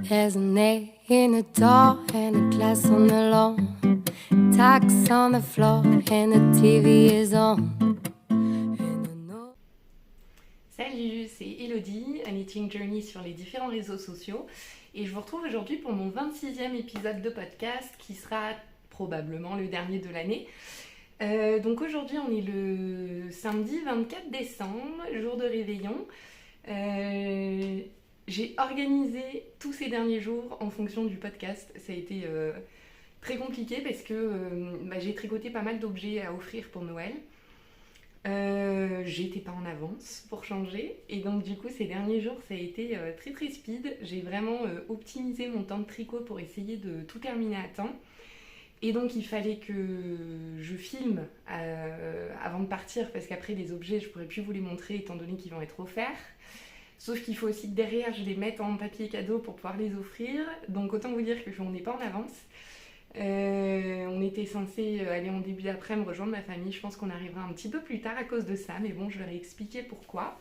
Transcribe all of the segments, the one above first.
There's an egg in a door and a glass on the lawn. Tacks on the floor and the TV is on. Salut, c'est Elodie, An Eating Journey sur les différents réseaux sociaux. Et je vous retrouve aujourd'hui pour mon 26e épisode de podcast qui sera probablement le dernier de l'année. Donc aujourd'hui on est le samedi 24 décembre, jour de réveillon. J'ai organisé tous ces derniers jours en fonction du podcast. Ça a été très compliqué parce que j'ai tricoté pas mal d'objets à offrir pour Noël. J'étais pas en avance pour changer et donc du coup ces derniers jours ça a été très très speed. J'ai vraiment optimisé mon temps de tricot pour essayer de tout terminer à temps. Et donc il fallait que je filme avant de partir parce qu'après les objets je pourrais plus vous les montrer étant donné qu'ils vont être offerts. Sauf qu'il faut aussi que derrière je les mette en papier cadeau pour pouvoir les offrir. Donc autant vous dire qu'on n'est pas en avance. On était censé aller en début d'après-midi rejoindre ma famille. Je pense qu'on arrivera un petit peu plus tard à cause de ça. Mais bon, je leur ai expliqué pourquoi.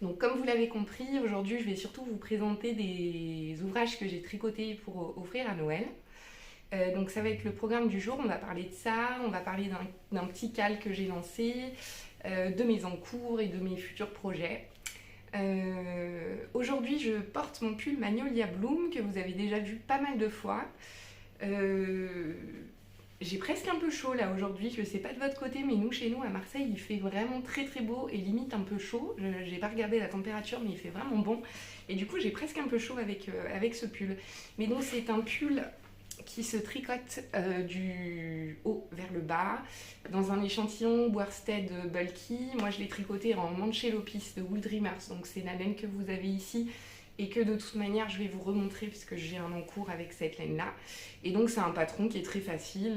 Donc comme vous l'avez compris, aujourd'hui je vais surtout vous présenter des ouvrages que j'ai tricotés pour offrir à Noël. Donc ça va être le programme du jour, on va parler de ça, on va parler d'un petit cal que j'ai lancé, de mes encours et de mes futurs projets. Aujourd'hui je porte mon pull Magnolia Bloom que vous avez déjà vu pas mal de fois. J'ai presque un peu chaud là aujourd'hui, je sais pas de votre côté mais chez nous à Marseille il fait vraiment très très beau et limite un peu chaud. J'ai pas regardé la température mais il fait vraiment bon et du coup j'ai presque un peu chaud avec ce pull. Mais donc c'est un pull qui se tricote du haut vers le bas dans un échantillon worsted bulky. Moi je l'ai tricoté en Manchelopis de Wool Dreamers, donc c'est la laine que vous avez ici et que de toute manière je vais vous remontrer puisque j'ai un encours avec cette laine là. Et donc c'est un patron qui est très facile,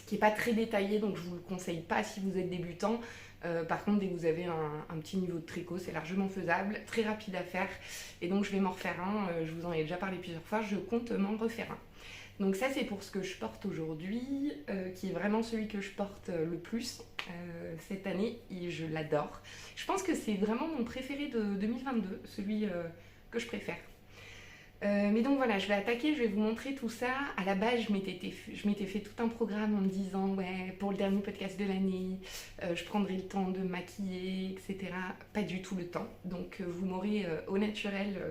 qui est pas très détaillé, donc je vous le conseille pas si vous êtes débutant. Par contre, dès que vous avez un petit niveau de tricot, c'est largement faisable, très rapide à faire. Et donc, je vais m'en refaire un. Je vous en ai déjà parlé plusieurs fois. Je compte m'en refaire un. Donc ça, c'est pour ce que je porte aujourd'hui, qui est vraiment celui que je porte le plus cette année. Et je l'adore. Je pense que c'est vraiment mon préféré de 2022, celui que je préfère. Mais donc voilà, je vais attaquer, je vais vous montrer tout ça. À la base, je m'étais fait tout un programme en me disant ouais, pour le dernier podcast de l'année, je prendrai le temps de me maquiller, etc. Pas du tout le temps, donc vous m'aurez au naturel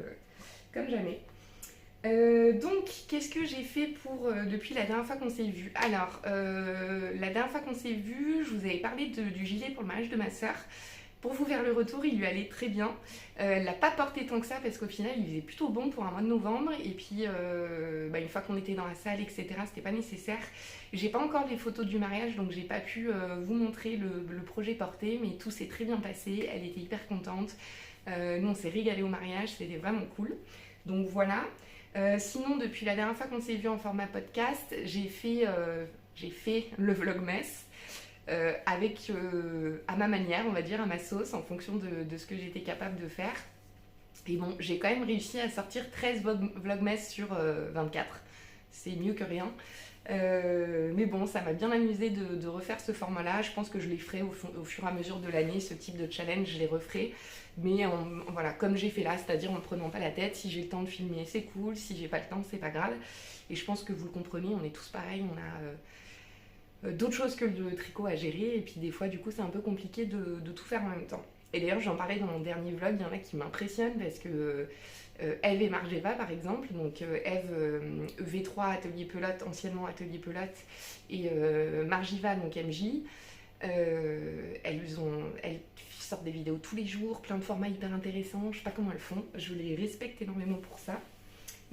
comme jamais. Donc, qu'est-ce que j'ai fait depuis la dernière fois qu'on s'est vu? Alors, la dernière fois qu'on s'est vu, je vous avais parlé du gilet pour le mariage de ma sœur. Pour vous faire le retour, il lui allait très bien. Elle l'a pas porté tant que ça parce qu'au final, il faisait plutôt bon pour un mois de novembre. Et puis, une fois qu'on était dans la salle, etc., c'était pas nécessaire. J'ai pas encore les photos du mariage, donc j'ai pas pu vous montrer le projet porté, mais tout s'est très bien passé. Elle était hyper contente. Nous, on s'est régalé au mariage, c'était vraiment cool. Donc voilà. Sinon, depuis la dernière fois qu'on s'est vu en format podcast, j'ai fait le Vlogmas. Avec à ma manière, on va dire, à ma sauce, en fonction de ce que j'étais capable de faire. Et bon, j'ai quand même réussi à sortir 13 vlogmas sur 24. C'est mieux que rien. Mais bon, ça m'a bien amusé de refaire ce format-là. Je pense que je les ferai au fur et à mesure de l'année. Ce type de challenge, je les referai. Mais voilà, comme j'ai fait là, c'est-à-dire en ne prenant pas la tête. Si j'ai le temps de filmer, c'est cool. Si j'ai pas le temps, c'est pas grave. Et je pense que vous le comprenez, on est tous pareils. On a d'autres choses que le tricot à gérer et puis des fois du coup c'est un peu compliqué de tout faire en même temps. Et d'ailleurs j'en parlais dans mon dernier vlog, il y en a qui m'impressionnent parce que Eve et Margeva par exemple, donc Eve V3 Atelier Pelote, anciennement Atelier Pelote, et Margiva donc MJ, elles sortent des vidéos tous les jours, plein de formats hyper intéressants, je sais pas comment elles font, je les respecte énormément pour ça.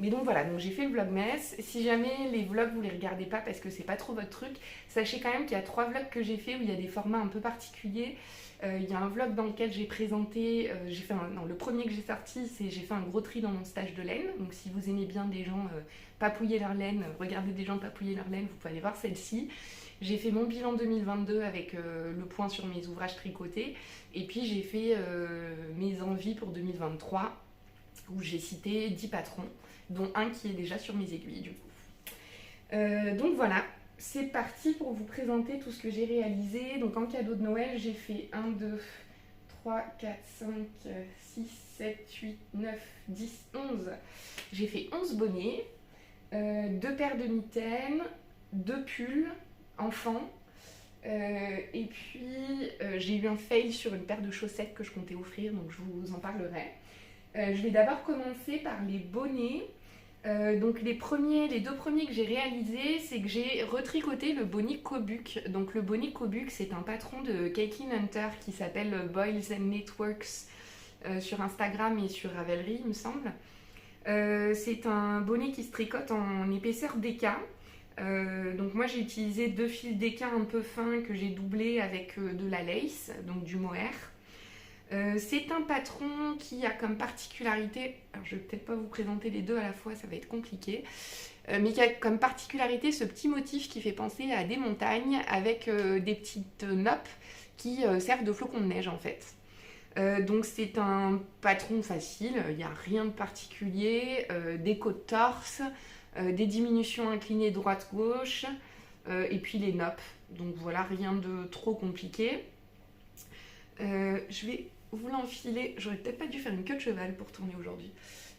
Mais donc voilà, donc j'ai fait le vlogmas. Si jamais les vlogs vous les regardez pas parce que c'est pas trop votre truc, sachez quand même qu'il y a 3 vlogs que j'ai fait où il y a des formats un peu particuliers. Il y a un vlog dans lequel j'ai présenté, le premier que j'ai sorti, c'est j'ai fait un gros tri dans mon stage de laine. Donc si vous aimez bien des gens papouiller leur laine, regarder des gens papouiller leur laine, vous pouvez aller voir celle-ci. J'ai fait mon bilan 2022 avec le point sur mes ouvrages tricotés. Et puis j'ai fait mes envies pour 2023 où j'ai cité 10 patrons, dont un qui est déjà sur mes aiguilles du coup. Donc voilà, c'est parti pour vous présenter tout ce que j'ai réalisé. Donc en cadeau de Noël, j'ai fait 1, 2, 3, 4, 5, 6, 7, 8, 9, 10, 11. J'ai fait 11 bonnets, 2 paires de mitaines, 2 pulls enfants. Et puis j'ai eu un fail sur une paire de chaussettes que je comptais offrir, donc je vous en parlerai. Je vais d'abord commencer par les bonnets. Donc les deux premiers que j'ai réalisés, c'est que j'ai retricoté le bonnet Kobuk. Donc le bonnet Kobuk, c'est un patron de Caitlin Hunter qui s'appelle Boils and Knitworks sur Instagram et sur Ravelry, il me semble. C'est un bonnet qui se tricote en épaisseur DK. Donc moi j'ai utilisé 2 fils DK un peu fins que j'ai doublés avec de la lace, donc du mohair. C'est un patron qui a comme particularité, alors je vais peut-être pas vous présenter les deux à la fois, ça va être compliqué, mais qui a comme particularité ce petit motif qui fait penser à des montagnes avec des petites noppes qui servent de flocons de neige en fait. Donc c'est un patron facile, il n'y a rien de particulier, des côtes torse, des diminutions inclinées droite-gauche, et puis les noppes. Donc voilà, rien de trop compliqué. Je vais vous l'enfiler, j'aurais peut-être pas dû faire une queue de cheval pour tourner aujourd'hui,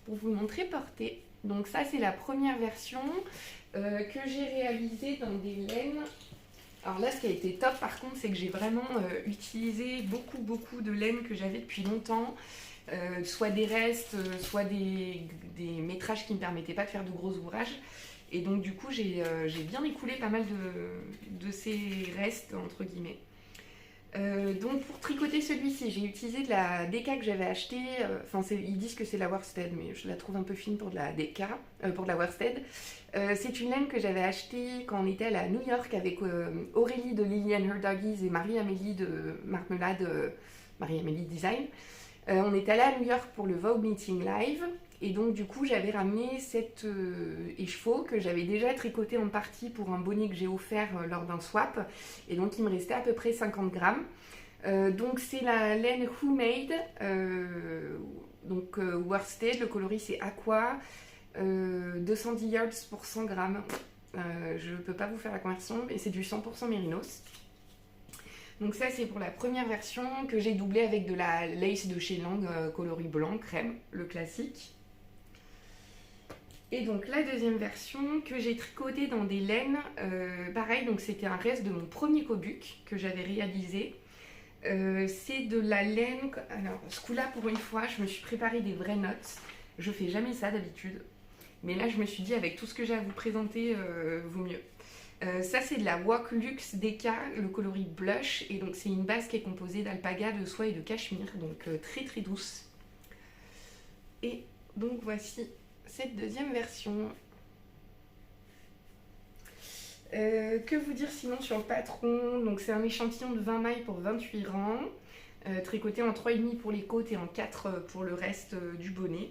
pour vous le montrer porté. Donc ça c'est la première version que j'ai réalisée dans des laines. Alors là ce qui a été top par contre c'est que j'ai vraiment utilisé beaucoup de laine que j'avais depuis longtemps, soit des restes, soit des métrages qui ne me permettaient pas de faire de gros ouvrages. Et donc du coup j'ai bien écoulé pas mal de ces restes entre guillemets. Donc pour tricoter celui-ci, j'ai utilisé de la DK que j'avais achetée, ils disent que c'est la worsted, mais je la trouve un peu fine pour de la DK, pour de la worsted. C'est une laine que j'avais achetée quand on était allé à New York avec Aurélie de Lily and Her Doggies et Marie-Amélie de Marmelade, Marie-Amélie Design. On est allé à New York pour le Vogue Meeting Live. Et donc du coup j'avais ramené cette écheveau que j'avais déjà tricoté en partie pour un bonnet que j'ai offert lors d'un swap. Et donc il me restait à peu près 50 grammes. Donc c'est la laine Who Made, worsted, le coloris c'est Aqua, 210 yards pour 100 grammes. Je ne peux pas vous faire la conversion, mais c'est du 100% mérinos. Donc ça c'est pour la première version que j'ai doublé avec de la lace de chez Lang, coloris blanc, crème, le classique. Et donc la deuxième version que j'ai tricotée dans des laines, pareil, donc c'était un reste de mon premier Kobuk que j'avais réalisé. C'est de la laine, alors ce coup-là pour une fois je me suis préparé des vraies notes, je fais jamais ça d'habitude, mais là je me suis dit avec tout ce que j'ai à vous présenter, vaut mieux. Ça c'est de la Wok Luxe DK, le coloris blush, et donc c'est une base qui est composée d'alpaga, de soie et de cachemire, donc très douce. Et donc voici cette deuxième version. Que vous dire sinon sur le patron? Donc c'est un échantillon de 20 mailles pour 28 rangs, tricoté en 3,5 pour les côtes et en 4 pour le reste du bonnet.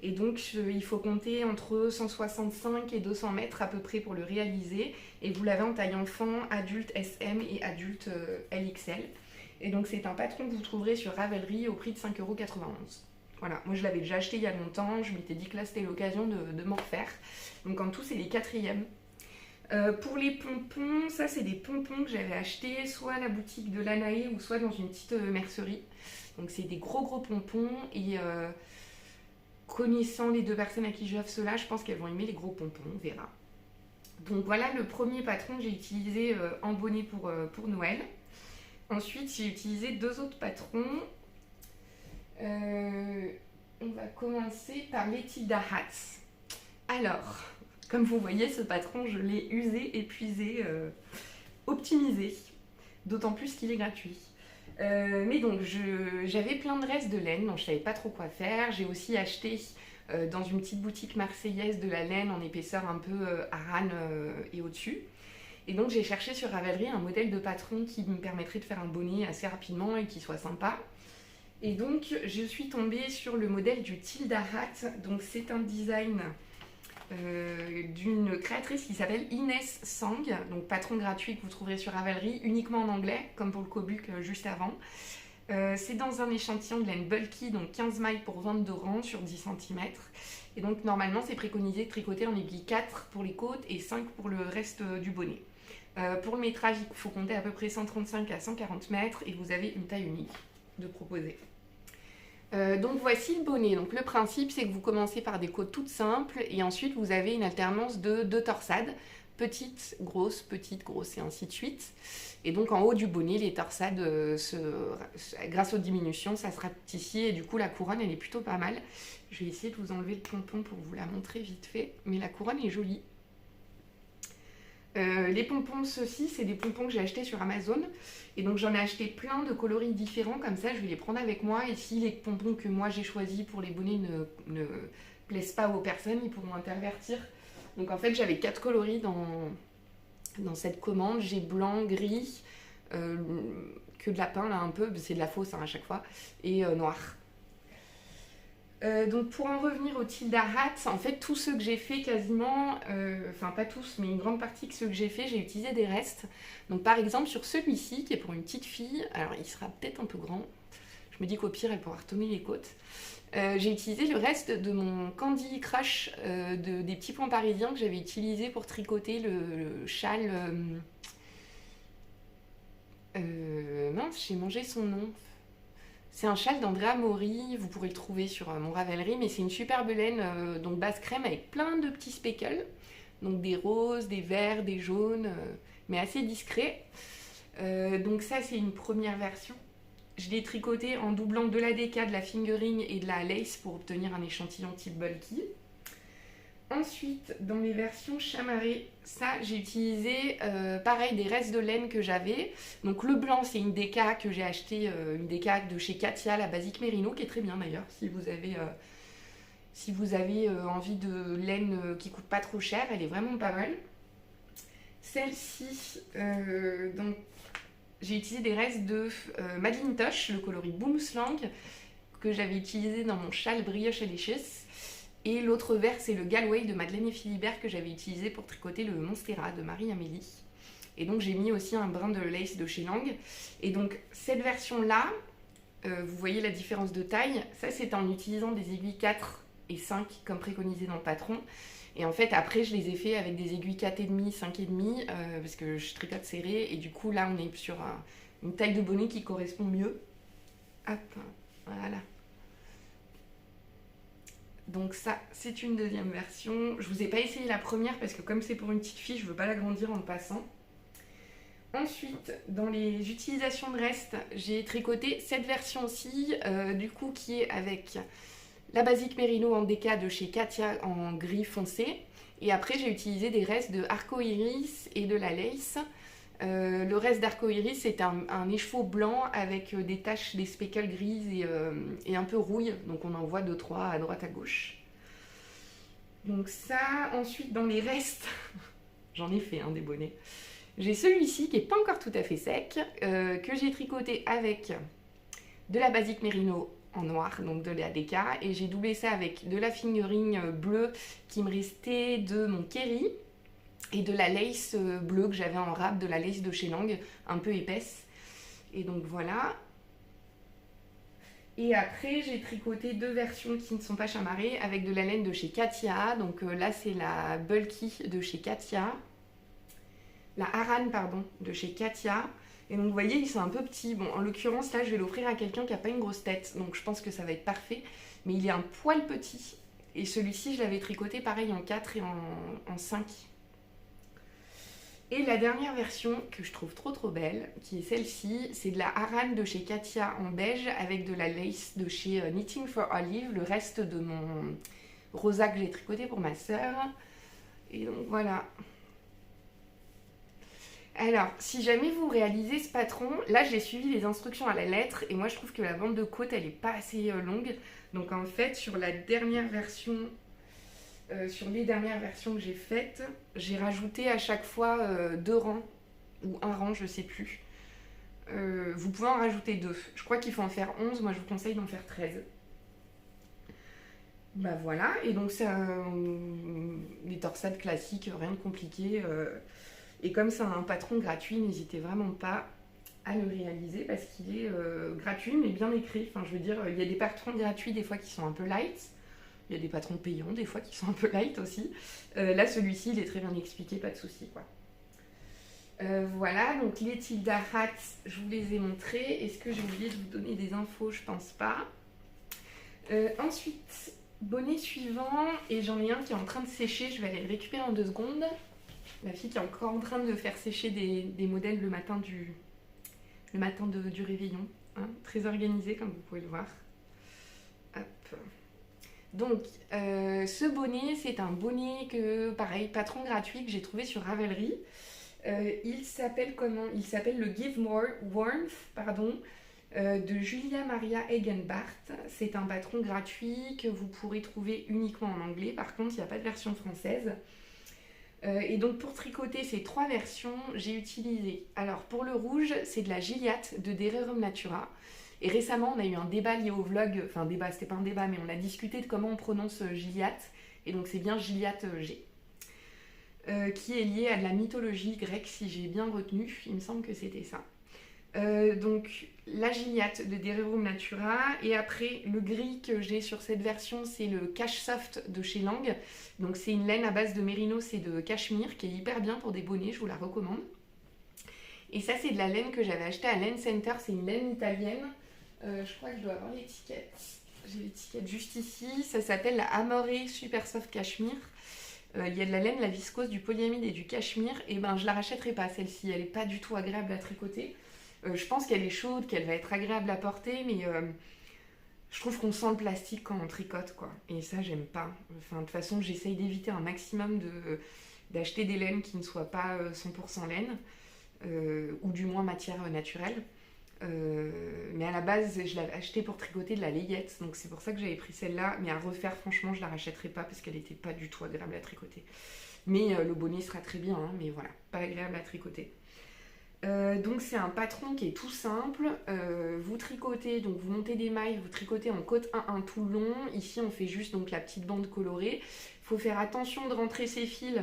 Et donc il faut compter entre 165 et 200 mètres à peu près pour le réaliser. Et vous l'avez en taille enfant, adulte SM et adulte LXL. Et donc c'est un patron que vous trouverez sur Ravelry au prix de 5,91 €. Voilà, moi je l'avais déjà acheté il y a longtemps, je m'étais dit que là c'était l'occasion de m'en refaire. Donc en tout c'est les 4e. Pour les pompons, ça c'est des pompons que j'avais achetés soit à la boutique de Lanae ou soit dans une petite mercerie. Donc c'est des gros pompons et connaissant les deux personnes à qui j'offre cela, je pense qu'elles vont aimer les gros pompons, on verra. Donc voilà le premier patron que j'ai utilisé en bonnet pour Noël. Ensuite j'ai utilisé 2 autres patrons. On va commencer par les Tilda Hats. Alors, comme vous voyez, ce patron, je l'ai usé, épuisé, optimisé. D'autant plus qu'il est gratuit. Mais donc, j'avais plein de restes de laine, donc je ne savais pas trop quoi faire. J'ai aussi acheté dans une petite boutique marseillaise de la laine en épaisseur un peu arane et au-dessus. Et donc, j'ai cherché sur Ravelry un modèle de patron qui me permettrait de faire un bonnet assez rapidement et qui soit sympa. Et donc, je suis tombée sur le modèle du Tilda Hat. Donc, c'est un design d'une créatrice qui s'appelle Inès Sang, donc patron gratuit que vous trouverez sur Ravelry, uniquement en anglais, comme pour le Kobuk juste avant. C'est dans un échantillon de laine bulky, donc 15 mailles pour 22 rangs sur 10 cm. Et donc normalement c'est préconisé de tricoter en aiguille 4 pour les côtes et 5 pour le reste du bonnet. Pour le métrage, il faut compter à peu près 135 à 140 mètres et vous avez une taille unique. de proposer. Donc voici le bonnet. Donc le principe, c'est que vous commencez par des côtes toutes simples et ensuite vous avez une alternance de 2 torsades, petite, grosse, et ainsi de suite. Et donc en haut du bonnet, les torsades, grâce aux diminutions, ça se rapetit et du coup la couronne, elle est plutôt pas mal. Je vais essayer de vous enlever le pompon pour vous la montrer vite fait, mais la couronne est jolie. Les pompons, ceux-ci, c'est des pompons que j'ai achetés sur Amazon. Et donc j'en ai acheté plein de coloris différents, comme ça je vais les prendre avec moi. Et si les pompons que moi j'ai choisis pour les bonnets ne plaisent pas aux personnes, ils pourront intervertir. Donc en fait j'avais 4 coloris dans cette commande. J'ai blanc, gris, queue de lapin là un peu, c'est de la fausse hein, à chaque fois, et noir. Donc pour en revenir au Tilda Hat, en fait tous ceux que j'ai fait quasiment, enfin pas tous, mais une grande partie de ceux que j'ai fait, j'ai utilisé des restes. Donc par exemple sur celui-ci qui est pour une petite fille, alors il sera peut-être un peu grand, je me dis qu'au pire elle pourra retomber les côtes. J'ai utilisé le reste de mon Candy Crush des petits points parisiens que j'avais utilisé pour tricoter le châle. Mince, j'ai mangé son nom. C'est un châle d'Andrea Mori, vous pourrez le trouver sur mon Ravelry, mais c'est une superbe laine, donc base crème avec plein de petits speckles, donc des roses, des verts, des jaunes, mais assez discrets. Donc ça c'est une première version. Je l'ai tricoté en doublant de la DK, de la fingering et de la lace pour obtenir un échantillon type bulky. Ensuite, dans les versions chamarrées, ça j'ai utilisé pareil des restes de laine que j'avais. Donc le blanc c'est une DK que j'ai acheté, une DK de chez Katia, la Basic Merino, qui est très bien d'ailleurs si vous avez envie de laine qui coûte pas trop cher, elle est vraiment pas mal. Celle-ci, donc j'ai utilisé des restes de Madeline Tosh, le coloris Boom Slang, que j'avais utilisé dans mon châle Brioche Delicious. Et l'autre vert, c'est le Galway de Madeleine et Philibert que j'avais utilisé pour tricoter le Monstera de Marie-Amélie. Et donc j'ai mis aussi un brin de lace de chez Lang. Et donc cette version-là, vous voyez la différence de taille. Ça, c'est en utilisant des aiguilles 4 et 5 comme préconisé dans le patron. Et en fait, après, je les ai fait avec des aiguilles 4,5, 5,5 parce que je tricote serré. Et du coup, là, on est sur une taille de bonnet qui correspond mieux. Hop, voilà. Donc ça, c'est une deuxième version. Je vous ai pas essayé la première parce que comme c'est pour une petite fille, je veux pas l'agrandir en le passant. Ensuite, dans les utilisations de restes, j'ai tricoté cette version aussi, du coup qui est avec la Basic Merino en DK de chez Katia en gris foncé. Et après, j'ai utilisé des restes de Arco Iris et de la lace. Le reste d'Arco Iris, c'est un écheveau blanc avec des taches, des speckles grises et un peu rouille. Donc on en voit 2-3 à droite à gauche. Donc ça, ensuite dans les restes, j'en ai fait des bonnets. J'ai celui-ci qui n'est pas encore tout à fait sec, que j'ai tricoté avec de la Basic Merino en noir, donc de la DK. Et j'ai doublé ça avec de la fingering bleue qui me restait de mon Kerry. Et de la lace bleue que j'avais en râpe, de la lace de chez Lang, un peu épaisse. Et donc voilà. Et après, j'ai tricoté 2 versions qui ne sont pas chamarrées avec de la laine de chez Katia. Donc là, c'est la Bulky de chez Katia. La Aran, pardon, de chez Katia. Et donc vous voyez, ils sont un peu petits. Bon, en l'occurrence, là, je vais l'offrir à quelqu'un qui n'a pas une grosse tête. Donc je pense que ça va être parfait. Mais il est un poil petit. Et celui-ci, je l'avais tricoté pareil en 4 et en 5. Et la dernière version que je trouve trop belle, qui est celle-ci, c'est de la Aran de chez Katia en beige avec de la lace de chez Knitting for Olive, le reste de mon rosa que j'ai tricoté pour ma sœur. Et donc voilà. Alors, si jamais vous réalisez ce patron, là j'ai suivi les instructions à la lettre et moi je trouve que la bande de côte elle est pas assez longue. Donc en fait, sur la dernière version... sur les dernières versions que j'ai faites, j'ai rajouté à chaque fois 2 rangs ou 1 rang, je sais plus. Vous pouvez en rajouter 2. Je crois qu'il faut en faire 11, moi je vous conseille d'en faire 13. Bah voilà, et donc c'est des torsades classiques, rien de compliqué. Et comme c'est un patron gratuit, n'hésitez vraiment pas à le réaliser parce qu'il est gratuit mais bien écrit. Enfin, je veux dire, il y a des patrons gratuits des fois qui sont un peu light. Il y a des patrons payants, des fois, qui sont un peu light aussi. Là, celui-ci, il est très bien expliqué, pas de souci, quoi. Voilà, donc les Tilda Hats, je vous les ai montrés. Est-ce que j'ai oublié de vous donner des infos? Je pense pas. Ensuite, bonnet suivant, et j'en ai un qui est en train de sécher, je vais aller le récupérer en 2 secondes. La fille qui est encore en train de faire sécher des modèles le matin du réveillon. Hein, très organisé comme vous pouvez le voir. Hop. Donc, ce bonnet, c'est un bonnet que, pareil, patron gratuit que j'ai trouvé sur Ravelry. Il s'appelle comment? Il s'appelle le Give More Warmth, de Julia Maria Egenbart. C'est un patron gratuit que vous pourrez trouver uniquement en anglais. Par contre, il n'y a pas de version française. Et donc pour tricoter ces 3 versions, j'ai utilisé, alors pour le rouge, c'est de la Gilliatt de Dererum Natura. Et récemment, on a eu un débat lié au vlog, enfin débat, c'était pas un débat, mais on a discuté de comment on prononce Gilliatt. Et donc c'est bien Gilliatt G. Qui est lié à de la mythologie grecque, si j'ai bien retenu, il me semble que c'était ça. Donc la Gilliatt de Dererum Natura, et après le gris que j'ai sur cette version, c'est le Cash Soft de chez Lang. Donc c'est une laine à base de mérinos et de cachemire qui est hyper bien pour des bonnets, je vous la recommande. Et ça c'est de la laine que j'avais achetée à Laine Center, c'est une laine italienne. Je crois que je dois avoir l'étiquette. J'ai l'étiquette juste ici, ça s'appelle la Amore Super Soft Cashmere. Il y a de la laine, la viscose, du polyamide et du cachemire, et ben je la rachèterai pas celle-ci, elle est pas du tout agréable à tricoter. Je pense qu'elle est chaude, qu'elle va être agréable à porter, mais je trouve qu'on sent le plastique quand on tricote, quoi. Et ça, j'aime pas. Enfin, de toute façon, j'essaye d'éviter un maximum d'acheter des laines qui ne soient pas 100% laine, ou du moins matière naturelle. Mais à la base, je l'avais achetée pour tricoter de la layette, donc c'est pour ça que j'avais pris celle-là. Mais à refaire, franchement, je la rachèterai pas parce qu'elle n'était pas du tout agréable à tricoter. Mais le bonnet sera très bien, hein, mais voilà, pas agréable à tricoter. Donc c'est un patron qui est tout simple, vous tricotez, donc vous montez des mailles, vous tricotez en côte 1-1 tout le long, ici on fait juste donc la petite bande colorée, il faut faire attention de rentrer ses fils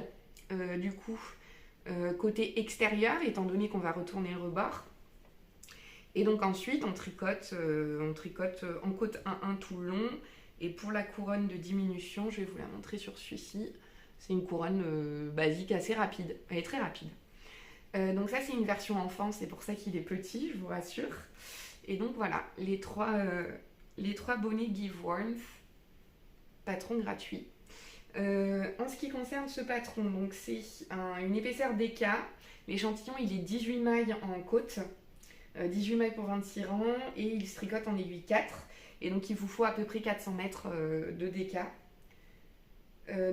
du coup côté extérieur étant donné qu'on va retourner le rebord, et donc ensuite on tricote en côte 1-1 tout le long, et pour la couronne de diminution, je vais vous la montrer sur celui-ci, c'est une couronne basique assez rapide, elle est très rapide. Donc ça c'est une version enfant, c'est pour ça qu'il est petit, je vous rassure. Et donc voilà, les trois bonnets Give Warmth, patron gratuit. En ce qui concerne ce patron, donc c'est une épaisseur DK. L'échantillon il est 18 mailles en côte, 18 mailles pour 26 rangs, et il se tricote en aiguille 4. Et donc il vous faut à peu près 400 mètres de DK.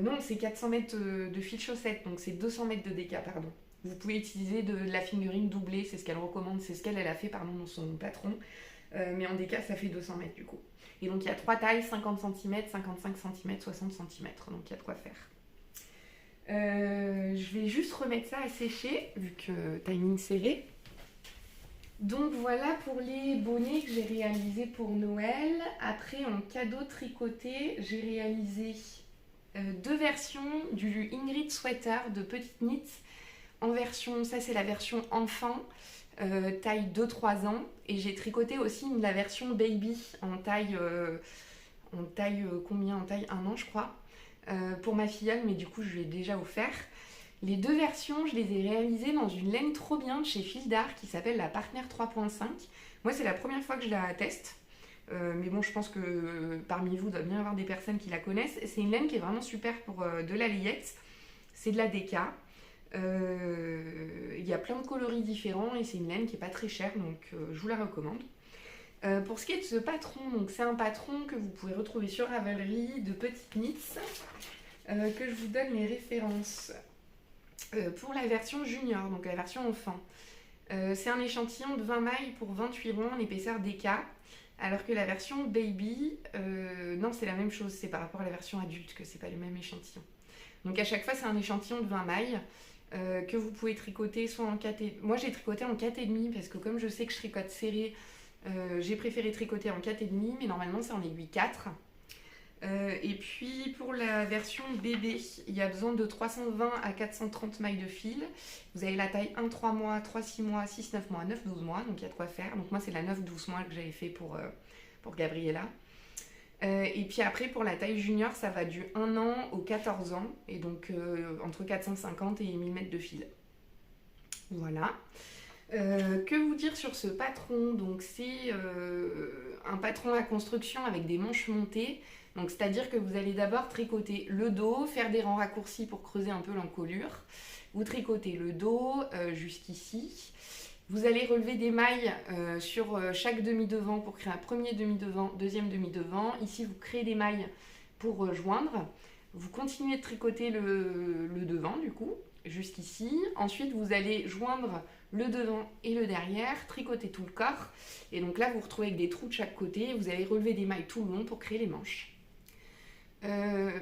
Non, c'est 400 mètres de fil chaussette, donc c'est 200 mètres de DK, pardon. Vous pouvez utiliser de la fingering doublée, c'est ce qu'elle recommande, c'est ce qu'elle a fait dans son patron. Mais en DK, ça fait 200 mètres du coup. Et donc il y a 3 tailles, 50 cm, 55 cm, 60 cm. Donc il y a de quoi faire. Je vais juste remettre ça à sécher, vu que timing serré. Donc voilà pour les bonnets que j'ai réalisés pour Noël. Après, en cadeau tricoté, j'ai réalisé 2 versions du Ingrid Sweater de Petite Knit. En version, ça c'est la version enfant, taille 2-3 ans. Et j'ai tricoté aussi la version baby en taille combien? En taille 1 an je crois, pour ma filleule, mais du coup je lui ai déjà offert. Les 2 versions, je les ai réalisées dans une laine trop bien de chez Fil d'Art qui s'appelle la Partner 3.5. Moi c'est la première fois que je la teste. Mais bon, je pense que parmi vous, il doit bien y avoir des personnes qui la connaissent. C'est une laine qui est vraiment super pour de la layette. C'est de la DK. Il y a plein de coloris différents et c'est une laine qui n'est pas très chère, donc je vous la recommande. Pour ce qui est de ce patron, donc c'est un patron que vous pouvez retrouver sur Ravelry de Petite Knits, que je vous donne les références. Pour la version junior, donc la version enfant, c'est un échantillon de 20 mailles pour 28 ronds en épaisseur DK, alors que la version baby, non c'est la même chose, c'est par rapport à la version adulte que c'est pas le même échantillon. Donc à chaque fois c'est un échantillon de 20 mailles que vous pouvez tricoter soit en 4,5. Moi j'ai tricoté en 4,5 parce que comme je sais que je tricote serré, j'ai préféré tricoter en 4,5, mais normalement c'est en aiguille 4. Et puis pour la version bébé, il y a besoin de 320 à 430 mailles de fil. Vous avez la taille 1-3 mois, 3-6 mois, 6-9 mois, 9-12 mois, donc il y a de quoi faire. Donc moi c'est la 9-12 mois que j'avais fait pour Gabriella. Et puis après pour la taille junior, ça va du 1 an au 14 ans, et donc entre 450 et 1000 mètres de fil. Voilà. Que vous dire sur ce patron? Donc c'est un patron à construction avec des manches montées. Donc c'est-à-dire que vous allez d'abord tricoter le dos, faire des rangs raccourcis pour creuser un peu l'encolure. Vous tricotez le dos jusqu'ici. Vous allez relever des mailles sur chaque demi-devant pour créer un premier demi-devant, deuxième demi-devant. Ici vous créez des mailles pour joindre. Vous continuez de tricoter le devant du coup, jusqu'ici. Ensuite vous allez joindre le devant et le derrière, tricoter tout le corps. Et donc là, vous vous retrouvez avec des trous de chaque côté. Vous allez relever des mailles tout le long pour créer les manches.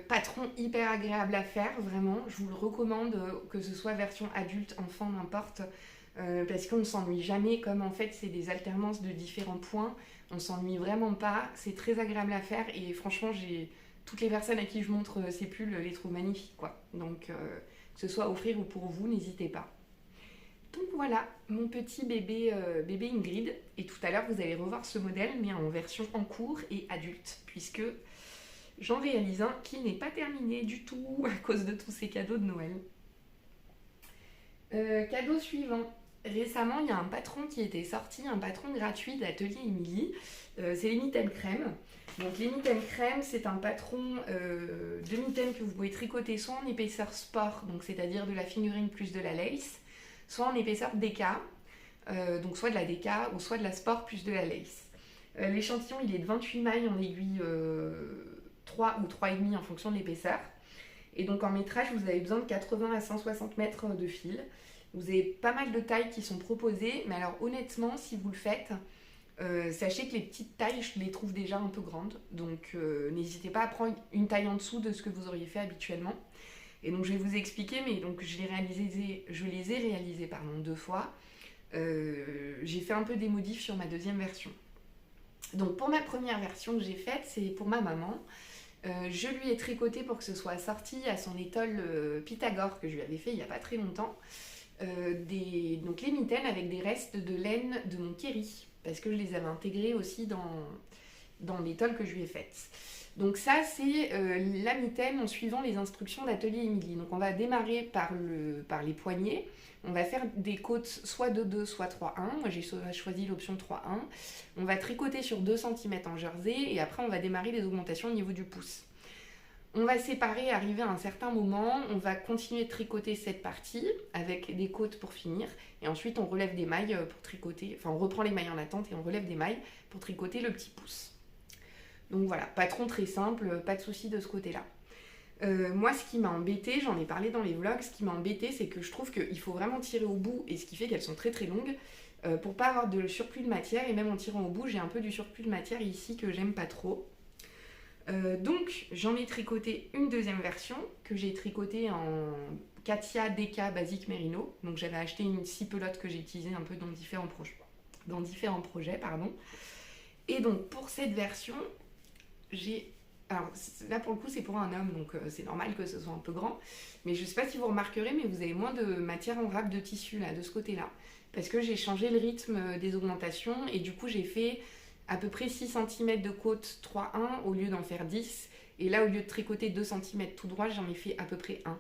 Patron hyper agréable à faire, vraiment. Je vous le recommande, que ce soit version adulte, enfant, n'importe. Parce qu'on ne s'ennuie jamais. Comme en fait, c'est des alternances de différents points. On ne s'ennuie vraiment pas. C'est très agréable à faire. Et franchement, toutes les personnes à qui je montre ces pulls les trouvent magnifiques, quoi. Donc, que ce soit à offrir ou pour vous, n'hésitez pas. Donc voilà, mon petit bébé Ingrid. Et tout à l'heure, vous allez revoir ce modèle, mais en version en cours et adulte, puisque j'en réalise un qui n'est pas terminé du tout à cause de tous ces cadeaux de Noël. Cadeau suivant. Récemment, il y a un patron qui était sorti, un patron gratuit d'Atelier Émilie. C'est les mitaines crème. Donc les mitaines crème, c'est un patron de mitaines que vous pouvez tricoter soit en épaisseur sport, donc c'est-à-dire de la figurine plus de la lace, soit en épaisseur DK, donc soit de la DK ou soit de la sport plus de la lace. L'échantillon, il est de 28 mailles en aiguille 3 ou 3,5 en fonction de l'épaisseur. Et donc en métrage, vous avez besoin de 80 à 160 mètres de fil. Vous avez pas mal de tailles qui sont proposées, mais alors honnêtement, si vous le faites, sachez que les petites tailles, je les trouve déjà un peu grandes. Donc n'hésitez pas à prendre une taille en dessous de ce que vous auriez fait habituellement. Et donc je vais vous expliquer, mais donc je les ai réalisées 2 fois. J'ai fait un peu des modifs sur ma deuxième version. Donc pour ma première version que j'ai faite, c'est pour ma maman. Je lui ai tricoté pour que ce soit sorti à son étole Pythagore que je lui avais fait il n'y a pas très longtemps. Donc les mitaines avec des restes de laine de mon kéri, parce que je les avais intégrés aussi dans l'étole que je lui ai faite. Donc ça, c'est la mitaine en suivant les instructions d'Atelier Émilie. Donc on va démarrer par les poignets. On va faire des côtes soit 2-2, soit 3-1. Moi, j'ai choisi l'option 3-1. On va tricoter sur 2 cm en jersey et après, on va démarrer les augmentations au niveau du pouce. On va séparer, arriver à un certain moment. On va continuer de tricoter cette partie avec des côtes pour finir. Et ensuite, on relève des mailles pour tricoter. Enfin, on reprend les mailles en attente et on relève des mailles pour tricoter le petit pouce. Donc voilà, patron très simple, pas de souci de ce côté-là. Moi, ce qui m'a embêté, j'en ai parlé dans les vlogs, ce qui m'a embêté, c'est que je trouve qu'il faut vraiment tirer au bout, et ce qui fait qu'elles sont très très longues, pour pas avoir de surplus de matière, et même en tirant au bout, j'ai un peu du surplus de matière ici que j'aime pas trop. Donc, j'en ai tricoté une deuxième version, que j'ai tricotée en Katia DK Basique Merino. Donc j'avais acheté une scie pelote que j'ai utilisée un peu dans différents projets. Et donc, pour cette version, alors là pour le coup c'est pour un homme, donc c'est normal que ce soit un peu grand, mais je sais pas si vous remarquerez, mais vous avez moins de matière en râpe de tissu là, de ce côté là, parce que j'ai changé le rythme des augmentations et du coup j'ai fait à peu près 6 cm de côte 3-1 au lieu d'en faire 10, et là au lieu de tricoter 2 cm tout droit, j'en ai fait à peu près 1.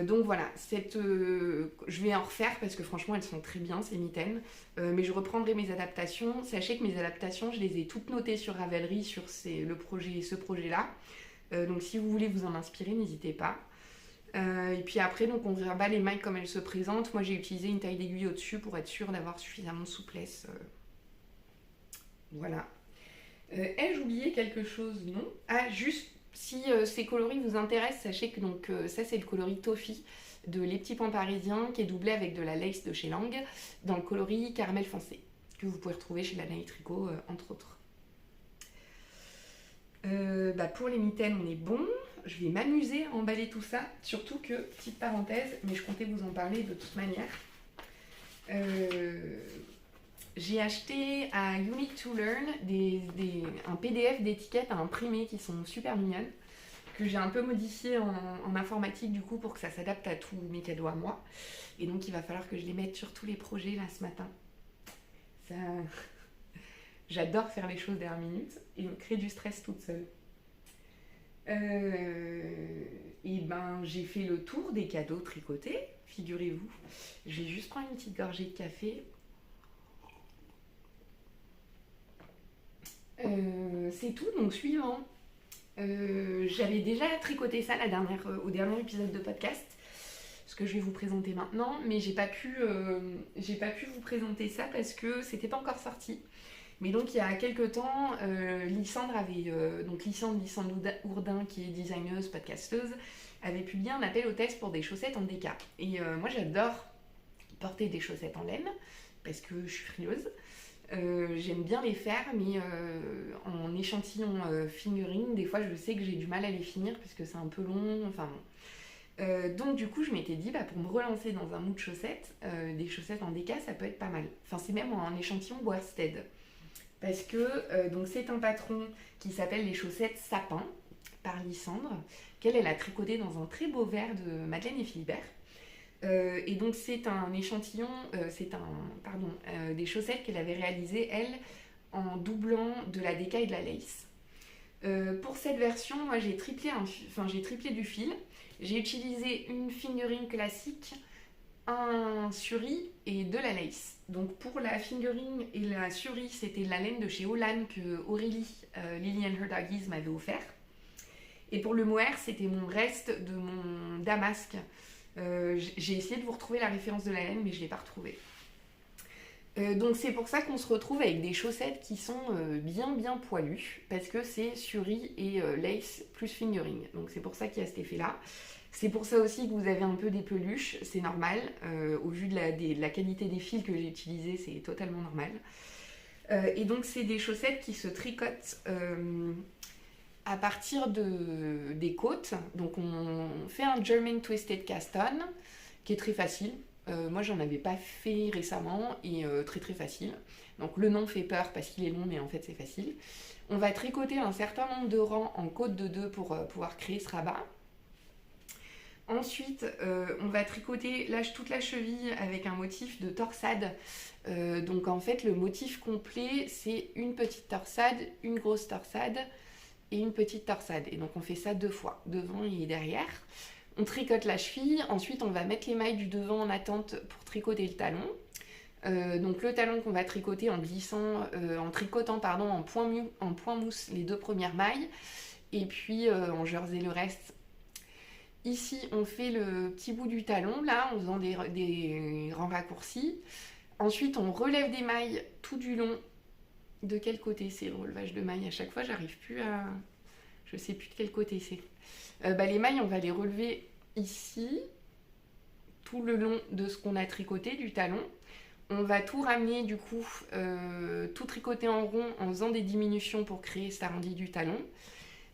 Donc voilà, je vais en refaire parce que franchement elles sont très bien ces mitaines, mais je reprendrai mes adaptations. Sachez que mes adaptations, je les ai toutes notées sur Ravelry sur ce projet-là. Donc si vous voulez vous en inspirer, n'hésitez pas. Et puis après, donc on rabat les mailles comme elles se présentent. Moi j'ai utilisé une taille d'aiguille au-dessus pour être sûre d'avoir suffisamment de souplesse. Voilà. Ai-je oublié quelque chose? Non. Ah, juste... Si ces coloris vous intéressent, sachez que ça c'est le coloris Toffee de Les Petits Pans Parisiens qui est doublé avec de la lace de chez Lang dans le coloris caramel foncé que vous pouvez retrouver chez Lana et Tricot entre autres. Pour les mitaines on est bon, je vais m'amuser à emballer tout ça, surtout que, petite parenthèse, mais je comptais vous en parler de toute manière. J'ai acheté à Unique to Learn un PDF d'étiquettes à imprimer qui sont super mignonnes, que j'ai un peu modifié en informatique du coup pour que ça s'adapte à tous mes cadeaux à moi. Et donc il va falloir que je les mette sur tous les projets là ce matin. J'adore faire les choses dernière minute et me créer du stress toute seule. J'ai fait le tour des cadeaux tricotés. figurez-vous. Je vais juste prendre une petite gorgée de café. C'est tout, donc suivant. J'avais déjà tricoté ça au dernier épisode de podcast, ce que je vais vous présenter maintenant, mais j'ai pas pu vous présenter ça parce que c'était pas encore sorti. Mais donc il y a quelques temps, Lysandre Ourdin, qui est designeuse, podcasteuse, avait publié un appel au test pour des chaussettes en déca. Et moi j'adore porter des chaussettes en laine parce que je suis frileuse. J'aime bien les faire, mais en échantillon fingering, des fois je sais que j'ai du mal à les finir parce que c'est un peu long, enfin bon. Donc du coup je m'étais dit, pour me relancer dans un mood chaussettes, des chaussettes en déca ça peut être pas mal. Enfin c'est même en échantillon worsted. Parce que donc c'est un patron qui s'appelle les chaussettes Sapin par Lysandre, qu'elle a tricoté dans un très beau verre de Madeleine et Philibert. Et donc c'est un échantillon, des chaussettes qu'elle avait réalisées, elle, en doublant de la déca et de la lace. Pour cette version, moi j'ai triplé du fil. J'ai utilisé une fingering classique, un suri et de la lace. Donc pour la fingering et la suri, c'était de la laine de chez Olan que Aurélie, Lily and Her Doggies m'avait offert. Et pour le mohair, c'était mon reste de mon damasque. J'ai essayé de vous retrouver la référence de la laine, mais je ne l'ai pas retrouvée. Donc c'est pour ça qu'on se retrouve avec des chaussettes qui sont bien poilues, parce que c'est suri et lace plus fingering. Donc c'est pour ça qu'il y a cet effet-là. C'est pour ça aussi que vous avez un peu des peluches, c'est normal. Au vu de la qualité des fils que j'ai utilisés, c'est totalement normal. Et donc c'est des chaussettes qui se tricotent à partir des côtes. Donc on fait un German Twisted Cast-On qui est très facile. Moi j'en avais pas fait récemment et très facile. Donc le nom fait peur parce qu'il est long mais en fait c'est facile. On va tricoter un certain nombre de rangs en côte de 2 pour pouvoir créer ce rabat. Ensuite, on va tricoter toute la cheville avec un motif de torsade. Donc en fait, le motif complet, c'est une petite torsade, une grosse torsade et une petite torsade. Et donc on fait ça 2 fois, devant et derrière. On tricote la cheville. Ensuite, on va mettre les mailles du devant en attente pour tricoter le talon. Donc le talon qu'on va tricoter en tricotant en point mousse les 2 premières mailles. Et puis en jersey le reste. Ici, on fait le petit bout du talon, là, en faisant des rangs raccourcis. Ensuite, on relève des mailles tout du long. De quel côté c'est le relevage de mailles? À chaque fois, j'arrive plus à... Je sais plus de quel côté c'est. Les mailles, on va les relever ici, tout le long de ce qu'on a tricoté, du talon. On va tout ramener, du coup, tout tricoter en rond en faisant des diminutions pour créer cet arrondi du talon.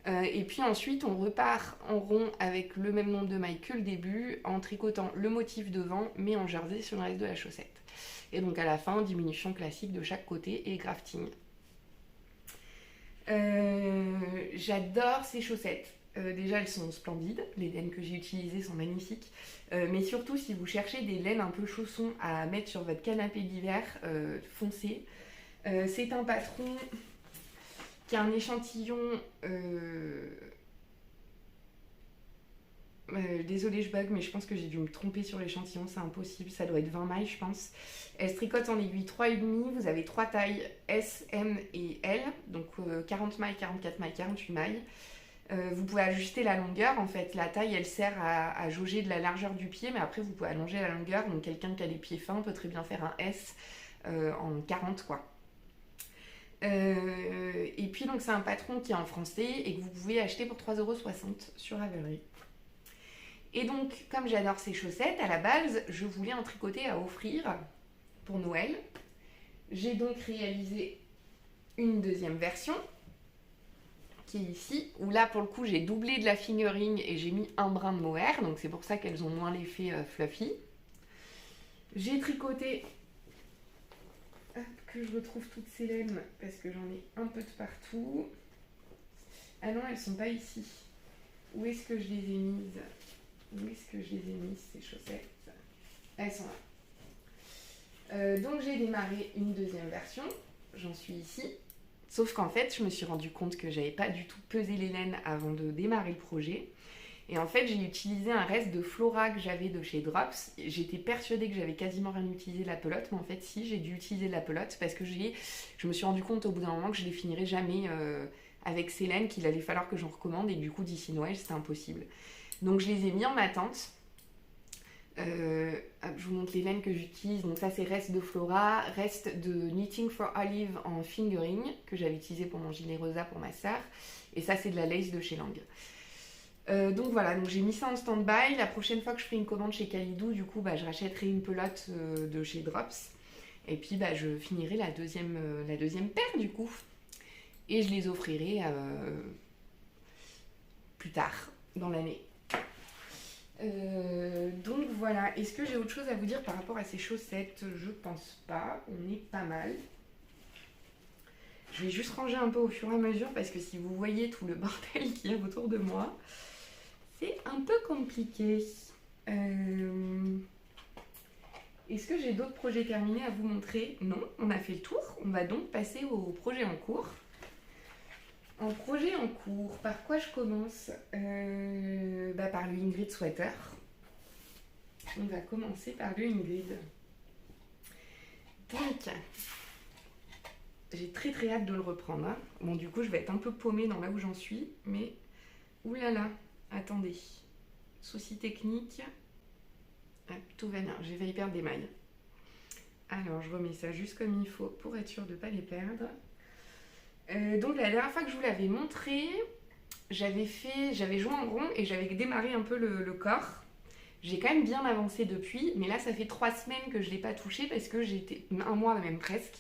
Et puis ensuite on repart en rond avec le même nombre de mailles que le début en tricotant le motif devant mais en jersey sur le reste de la chaussette. Et donc à la fin, diminution classique de chaque côté et grafting. J'adore ces chaussettes. Déjà elles sont splendides, les laines que j'ai utilisées sont magnifiques. Mais surtout si vous cherchez des laines un peu chaussons à mettre sur votre canapé d'hiver, foncez. C'est un patron qui a un échantillon, désolée je bug mais je pense que j'ai dû me tromper sur l'échantillon, c'est impossible, ça doit être 20 mailles je pense. Elle se tricote en aiguille 3,5, vous avez 3 tailles S, M et L, donc 40 mailles, 44 mailles, 48 mailles. Vous pouvez ajuster la longueur, en fait la taille elle sert à jauger de la largeur du pied, mais après vous pouvez allonger la longueur, donc quelqu'un qui a les pieds fins peut très bien faire un S en 40 quoi. Et puis donc c'est un patron qui est en français et que vous pouvez acheter pour 3,60€ sur Ravelry. Et donc comme j'adore ces chaussettes, à la base je voulais en tricoter à offrir pour Noël. J'ai donc réalisé une deuxième version qui est ici, où là pour le coup j'ai doublé de la fingering et j'ai mis un brin de mohair, donc c'est pour ça qu'elles ont moins l'effet fluffy. J'ai tricoté... que je retrouve toutes ces laines parce que j'en ai un peu de partout. Ah non, elles sont pas ici. Où est-ce que je les ai mises? Ces chaussettes? Elles sont là. Donc j'ai démarré une deuxième version. J'en suis ici. Sauf qu'en fait, je me suis rendu compte que j'avais pas du tout pesé les laines avant de démarrer le projet. Et en fait, j'ai utilisé un reste de Flora que j'avais de chez Drops. J'étais persuadée que j'avais quasiment rien utilisé de la pelote, mais en fait, si, j'ai dû utiliser de la pelote parce que je me suis rendu compte au bout d'un moment que je les finirais jamais avec ces laines, qu'il allait falloir que j'en recommande, et du coup, d'ici Noël, c'était impossible. Donc, je les ai mis en attente. Je vous montre les laines que j'utilise. Donc ça, c'est reste de Flora, reste de Knitting for Olive en fingering que j'avais utilisé pour mon gilet rosa pour ma sœur, et ça, c'est de la lace de chez Lang. Donc voilà, donc j'ai mis ça en stand-by. La prochaine fois que je ferai une commande chez Kalidou, du coup, je rachèterai une pelote de chez Drops, et puis je finirai la deuxième paire du coup, et je les offrirai plus tard dans l'année. Donc voilà, est-ce que j'ai autre chose à vous dire par rapport à ces chaussettes? Je pense pas, on est pas mal. Je vais juste ranger un peu au fur et à mesure parce que si vous voyez tout le bordel qu'il y a autour de moi, c'est un peu compliqué. Est-ce que j'ai d'autres projets terminés à vous montrer? Non, on a fait le tour. On va donc passer au projet en cours. En projet en cours, par quoi je commence? Par le Ingrid Sweater. On va commencer par le Ingrid. Donc, j'ai très très hâte de le reprendre. Hein. Bon, du coup, je vais être un peu paumée dans là où j'en suis, mais oulala, attendez. Souci technique. Ah, tout va bien, j'ai failli perdre des mailles. Alors, je remets ça juste comme il faut pour être sûre de ne pas les perdre. Donc la dernière fois que je vous l'avais montré, j'avais joué en rond et j'avais démarré un peu le corps. J'ai quand même bien avancé depuis, mais là ça fait 3 semaines que je ne l'ai pas touché parce que j'ai été, un mois même presque,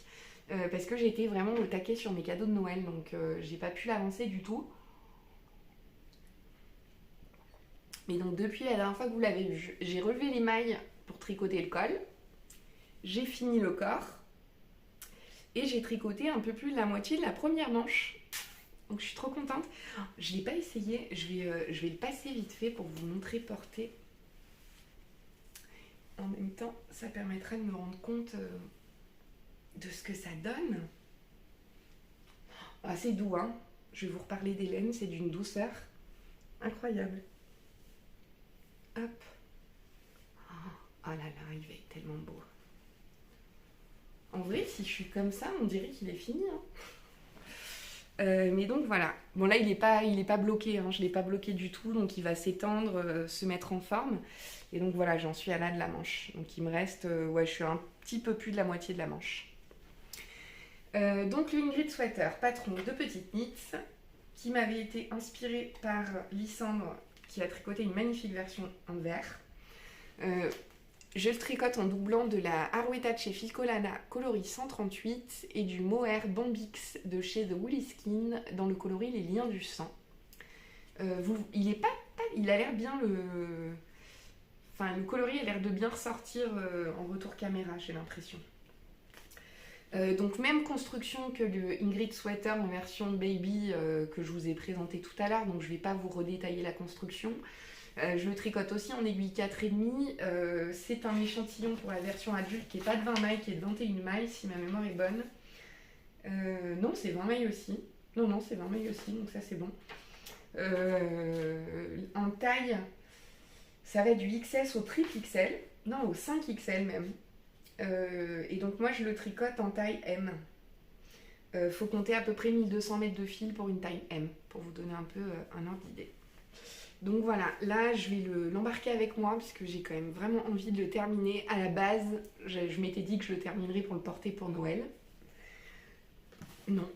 parce que j'ai été vraiment au taquet sur mes cadeaux de Noël, donc j'ai pas pu l'avancer du tout. Mais donc depuis la dernière fois que vous l'avez vu, j'ai relevé les mailles pour tricoter le col, j'ai fini le corps, et j'ai tricoté un peu plus de la moitié de la première manche. Donc je suis trop contente. Je ne l'ai pas essayé. Je vais le passer vite fait pour vous montrer porter. En même temps, ça permettra de me rendre compte de ce que ça donne. Ah, c'est doux, hein. Je vais vous reparler des laines. C'est d'une douceur incroyable. Hop. Oh là là, il va être tellement beau. En vrai, si je suis comme ça, on dirait qu'il est fini. Hein. Mais donc voilà. Bon là, il est pas bloqué. Hein. Je ne l'ai pas bloqué du tout. Donc il va s'étendre, se mettre en forme. Et donc voilà, j'en suis à là de la manche. Donc il me reste... je suis un petit peu plus de la moitié de la manche. Donc le Ingrid Sweater, patron de Petite Knits, qui m'avait été inspiré par Lysandre, qui a tricoté une magnifique version en vert. Je le tricote en doublant de la Arwetta de chez Filcolana coloris 138 et du Mohair Bombix de chez The Woolly Skin dans le coloris Les Liens du Sang. Il a l'air bien le coloris a l'air de bien ressortir en retour caméra, j'ai l'impression. Donc même construction que le Ingrid Sweater en version baby que je vous ai présenté tout à l'heure, donc je ne vais pas vous redétailler la construction. Je le tricote aussi en aiguille 4,5. C'est un échantillon pour la version adulte qui n'est pas de 20 mailles, qui est de 21 mailles si ma mémoire est bonne. Non, c'est 20 mailles aussi. Non, c'est 20 mailles aussi, donc ça c'est bon. En taille, ça va du XS au triple XL, non au 5XL même. Et donc moi je le tricote en taille M. Faut compter à peu près 1200 mètres de fil pour une taille M, pour vous donner un peu un ordre d'idée. Donc voilà, là je vais l'embarquer avec moi puisque j'ai quand même vraiment envie de le terminer. À la base, je m'étais dit que je le terminerais pour le porter pour Noël. Non,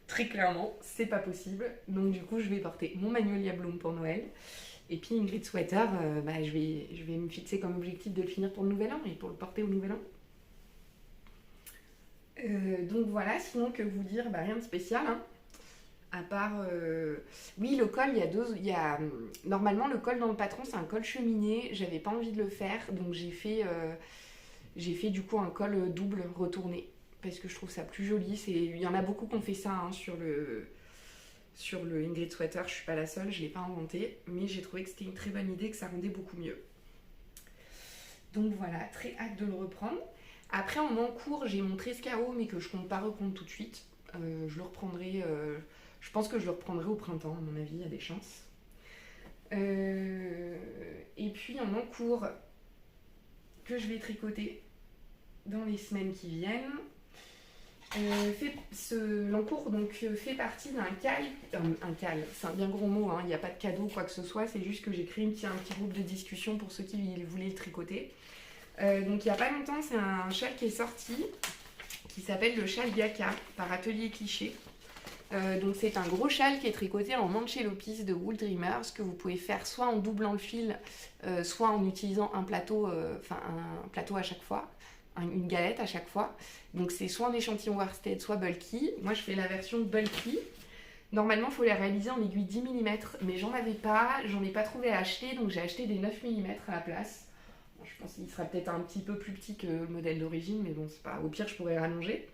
très clairement, c'est pas possible. Donc du coup, je vais porter mon Magnolia Bloom pour Noël. Et puis Ingrid Sweater, je vais me fixer comme objectif de le finir pour le Nouvel An et pour le porter au Nouvel An. Donc voilà, sinon que vous dire, rien de spécial. Hein. À part, oui, le col, normalement le col dans le patron, c'est un col cheminé. J'avais pas envie de le faire, donc j'ai fait du coup un col double retourné parce que je trouve ça plus joli. Il y en a beaucoup qui ont fait ça hein, sur le Ingrid Sweater. Je suis pas la seule, je l'ai pas inventé, mais j'ai trouvé que c'était une très bonne idée, que ça rendait beaucoup mieux. Donc voilà, très hâte de le reprendre. Après, en encours, j'ai mon Trescao, mais que je compte pas reprendre tout de suite. Je le reprendrai. Je pense que je le reprendrai au printemps, à mon avis, il y a des chances. Et puis en encours que je vais tricoter dans les semaines qui viennent. L'encours donc fait partie d'un cal, c'est un bien gros mot, hein, il n'y a pas de cadeau quoi que ce soit, c'est juste que j'ai créé un petit groupe de discussion pour ceux qui voulaient le tricoter. Donc il n'y a pas longtemps, c'est un châle qui est sorti, qui s'appelle le châle Gaka par Atelier Cliché. Donc c'est un gros châle qui est tricoté en Manchélopis de Wool Dreamers, que vous pouvez faire soit en doublant le fil, soit en utilisant un plateau à chaque fois, une galette à chaque fois. Donc c'est soit en échantillon worsted, soit bulky. Moi je fais la version bulky. Normalement il faut la réaliser en aiguille 10 mm, mais j'en avais pas, j'en ai pas trouvé à acheter, donc j'ai acheté des 9 mm à la place. Bon, je pense qu'il sera peut-être un petit peu plus petit que le modèle d'origine, mais bon, c'est pas... au pire je pourrais rallonger.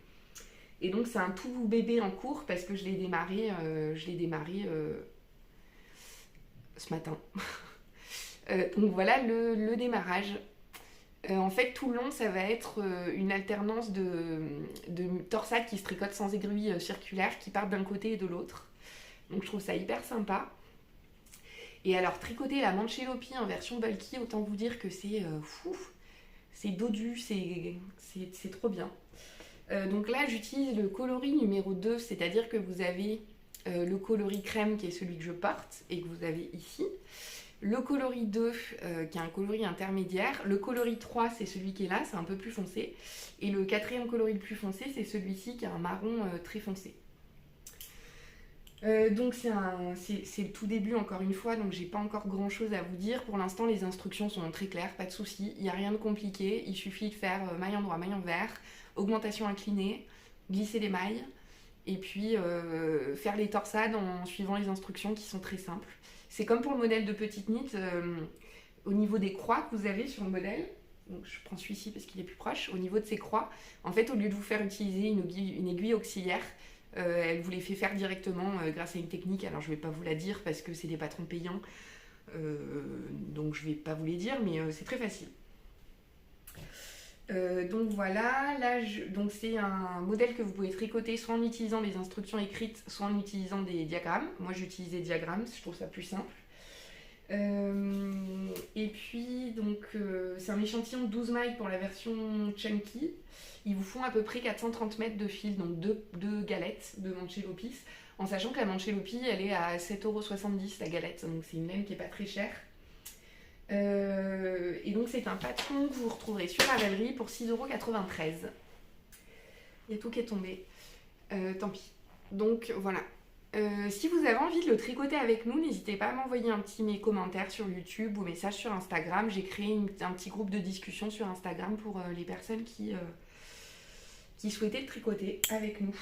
Et donc c'est un tout bébé en cours parce que je l'ai démarré ce matin. Donc voilà le démarrage. En fait, tout le long, ça va être une alternance de torsades qui se tricotent sans aiguille circulaire, qui partent d'un côté et de l'autre. Donc je trouve ça hyper sympa. Et alors, tricoter la Manchélopie en version bulky, autant vous dire que c'est dodu, c'est trop bien. Donc là, j'utilise le coloris numéro 2, c'est-à-dire que vous avez le coloris crème, qui est celui que je porte, et que vous avez ici. Le coloris 2, qui est un coloris intermédiaire. Le coloris 3, c'est celui qui est là, c'est un peu plus foncé. Et le quatrième coloris le plus foncé, c'est celui-ci, qui est un marron très foncé. Donc c'est le tout début, encore une fois, donc j'ai pas encore grand-chose à vous dire. Pour l'instant, les instructions sont très claires, pas de souci. Il n'y a rien de compliqué, il suffit de faire maille endroit, maille envers, augmentation inclinée, glisser les mailles, et puis faire les torsades en suivant les instructions qui sont très simples. C'est comme pour le modèle de petite knit, au niveau des croix que vous avez sur le modèle, donc je prends celui-ci parce qu'il est plus proche, au niveau de ces croix, en fait au lieu de vous faire utiliser une aiguille auxiliaire, elle vous les fait faire directement grâce à une technique. Alors je vais pas vous la dire parce que c'est des patrons payants, donc je vais pas vous les dire, mais c'est très facile. Donc voilà, là donc c'est un modèle que vous pouvez tricoter soit en utilisant les instructions écrites, soit en utilisant des diagrammes. Moi j'utilise des diagrammes, je trouve ça plus simple. Et puis donc c'est un échantillon de 12 mailles pour la version chunky. Ils vous font à peu près 430 mètres de fil, donc deux galettes de Manchélopis, en sachant que la Manchélopie elle est à 7,70€ la galette, donc c'est une laine qui est pas très chère. Et donc c'est un patron que vous retrouverez sur Ravelry pour 6,93€. Il y a tout qui est tombé. Tant pis. Donc voilà. Si vous avez envie de le tricoter avec nous, n'hésitez pas à m'envoyer un petit commentaire sur YouTube ou message sur Instagram. J'ai créé un petit groupe de discussion sur Instagram pour les personnes qui souhaitaient le tricoter avec nous.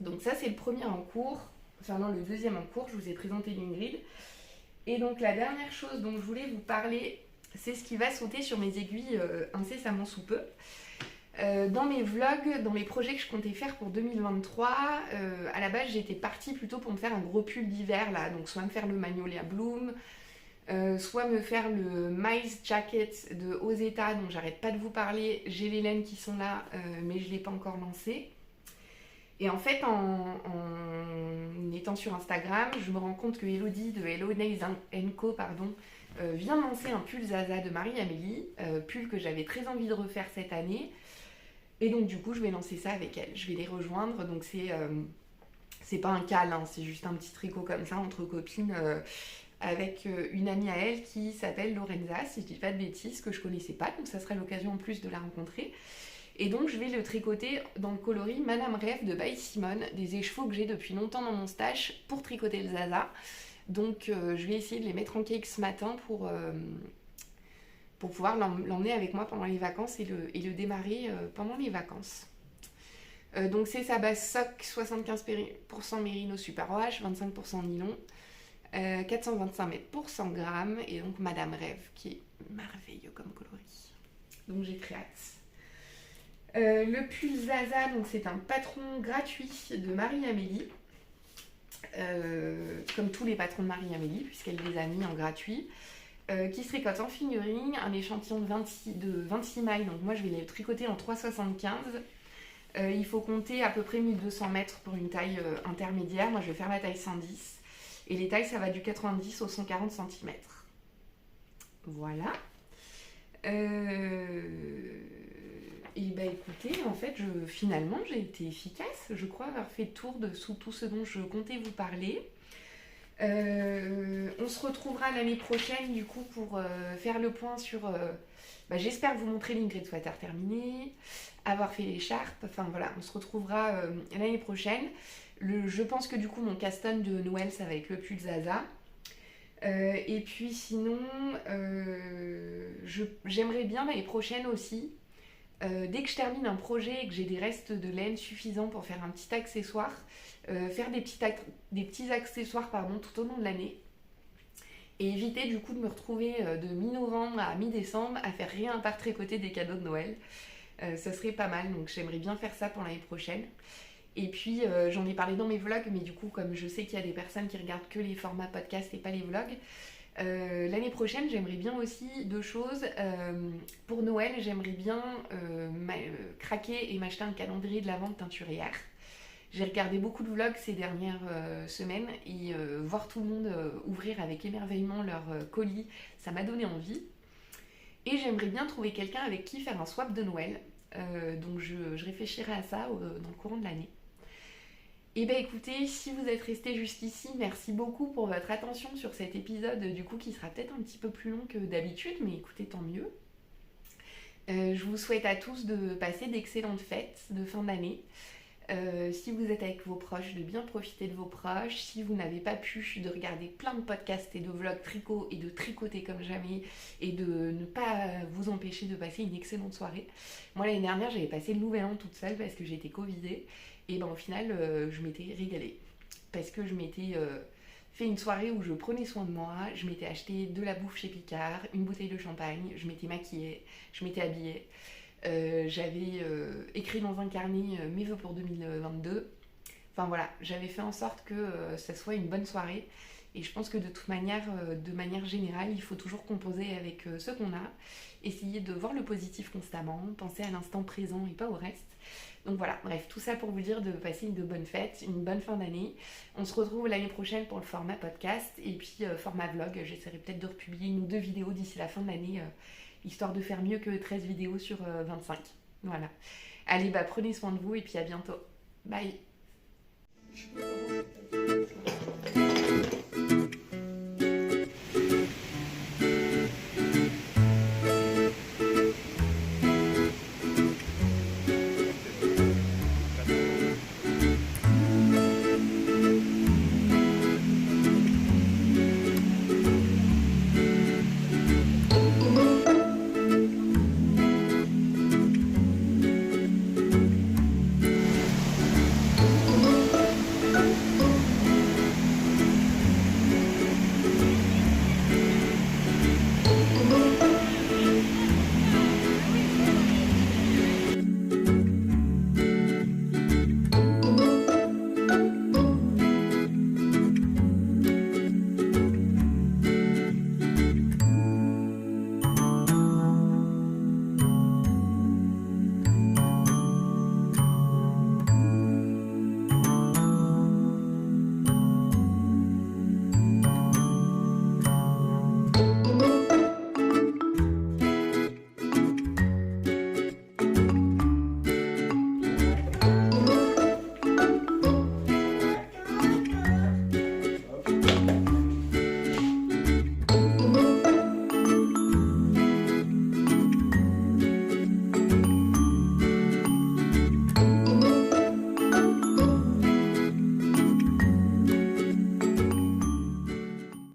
Donc ça c'est le premier en cours. Enfin non, le deuxième en cours. Je vous ai présenté l'Ingrid. Et donc la dernière chose dont je voulais vous parler, c'est ce qui va sauter sur mes aiguilles incessamment sous peu. Dans mes vlogs, dans mes projets que je comptais faire pour 2023, à la base j'étais partie plutôt pour me faire un gros pull d'hiver là, donc soit me faire le Magnolia Bloom, soit me faire le Miles Jacket de Ozeta dont j'arrête pas de vous parler. J'ai les laines qui sont là, mais je ne l'ai pas encore lancé. Et en fait, en étant sur Instagram, je me rends compte que Elodie de Hello Nails Co vient de lancer un pull Zaza de Marie-Amélie, pull que j'avais très envie de refaire cette année. Et donc du coup, je vais lancer ça avec elle. Je vais les rejoindre. Donc c'est pas un cal, hein, c'est juste un petit tricot comme ça entre copines avec une amie à elle qui s'appelle Lorenza, si je dis pas de bêtises, que je connaissais pas. Donc ça sera l'occasion en plus de la rencontrer. Et donc je vais le tricoter dans le coloris Madame Rêve de By Simone, des écheveaux que j'ai depuis longtemps dans mon stash pour tricoter le Zaza. Donc je vais essayer de les mettre en cake ce matin pour pouvoir l'emmener avec moi pendant les vacances et le démarrer pendant les vacances. Donc c'est sa base soc, 75% mérino super wash, 25% nylon, 425 mètres pour 100 grammes, et donc Madame Rêve qui est merveilleux comme coloris. Donc j'ai très hâte. Le pull Zaza, donc c'est un patron gratuit de Marie-Amélie, comme tous les patrons de Marie-Amélie, puisqu'elle les a mis en gratuit, qui se tricote en fingering, un échantillon de 26 mailles, donc moi je vais les tricoter en 3,75. Il faut compter à peu près 1200 mètres pour une taille intermédiaire, moi je vais faire la taille 110. Et les tailles, ça va du 90 au 140 cm. Voilà. Et bah écoutez, en fait, finalement, j'ai été efficace. Je crois avoir fait le tour de tout ce dont je comptais vous parler. On se retrouvera l'année prochaine, du coup, pour faire le point sur... j'espère vous montrer l'Ingrid Sweater terminé, avoir fait l'écharpe. Enfin voilà, on se retrouvera l'année prochaine. Je pense que du coup, mon caston de Noël, ça va être le pull Zaza. Et puis sinon, j'aimerais bien l'année prochaine aussi, dès que je termine un projet et que j'ai des restes de laine suffisants pour faire un petit accessoire, faire des petits accessoires tout au long de l'année, et éviter du coup de me retrouver de mi-novembre à mi-décembre à faire rien à part tricoter des cadeaux de Noël. Ça serait pas mal, donc j'aimerais bien faire ça pour l'année prochaine. Et puis j'en ai parlé dans mes vlogs, mais du coup comme je sais qu'il y a des personnes qui regardent que les formats podcast et pas les vlogs, l'année prochaine j'aimerais bien aussi 2 choses. Pour Noël, j'aimerais bien craquer et m'acheter un calendrier de l'Avent de teinturière. J'ai regardé beaucoup de vlogs ces dernières semaines et voir tout le monde ouvrir avec émerveillement leur colis, ça m'a donné envie. Et j'aimerais bien trouver quelqu'un avec qui faire un swap de Noël. Donc je réfléchirai à ça dans le courant de l'année. Et ben écoutez, si vous êtes restés jusqu'ici, merci beaucoup pour votre attention sur cet épisode, du coup qui sera peut-être un petit peu plus long que d'habitude, mais écoutez, tant mieux. Je vous souhaite à tous de passer d'excellentes fêtes de fin d'année. Si vous êtes avec vos proches, de bien profiter de vos proches. Si vous n'avez pas pu, de regarder plein de podcasts et de vlogs tricot et de tricoter comme jamais et de ne pas vous empêcher de passer une excellente soirée. Moi l'année dernière j'avais passé le nouvel an toute seule parce que j'étais covidée et ben au final je m'étais régalée parce que je m'étais fait une soirée où je prenais soin de moi, je m'étais acheté de la bouffe chez Picard, une bouteille de champagne, je m'étais maquillée, je m'étais habillée. J'avais écrit dans un carnet mes vœux pour 2022. Enfin voilà, j'avais fait en sorte que ça soit une bonne soirée. Et je pense que de toute manière, de manière générale, il faut toujours composer avec ce qu'on a. Essayer de voir le positif constamment, penser à l'instant présent et pas au reste. Donc voilà, bref, tout ça pour vous dire de passer de bonnes fêtes, une bonne fin d'année. On se retrouve l'année prochaine pour le format podcast et puis format vlog. J'essaierai peut-être de republier 1 ou 2 vidéos d'ici la fin de l'année, histoire de faire mieux que 13 vidéos sur 25. Voilà. Allez, prenez soin de vous et puis à bientôt. Bye.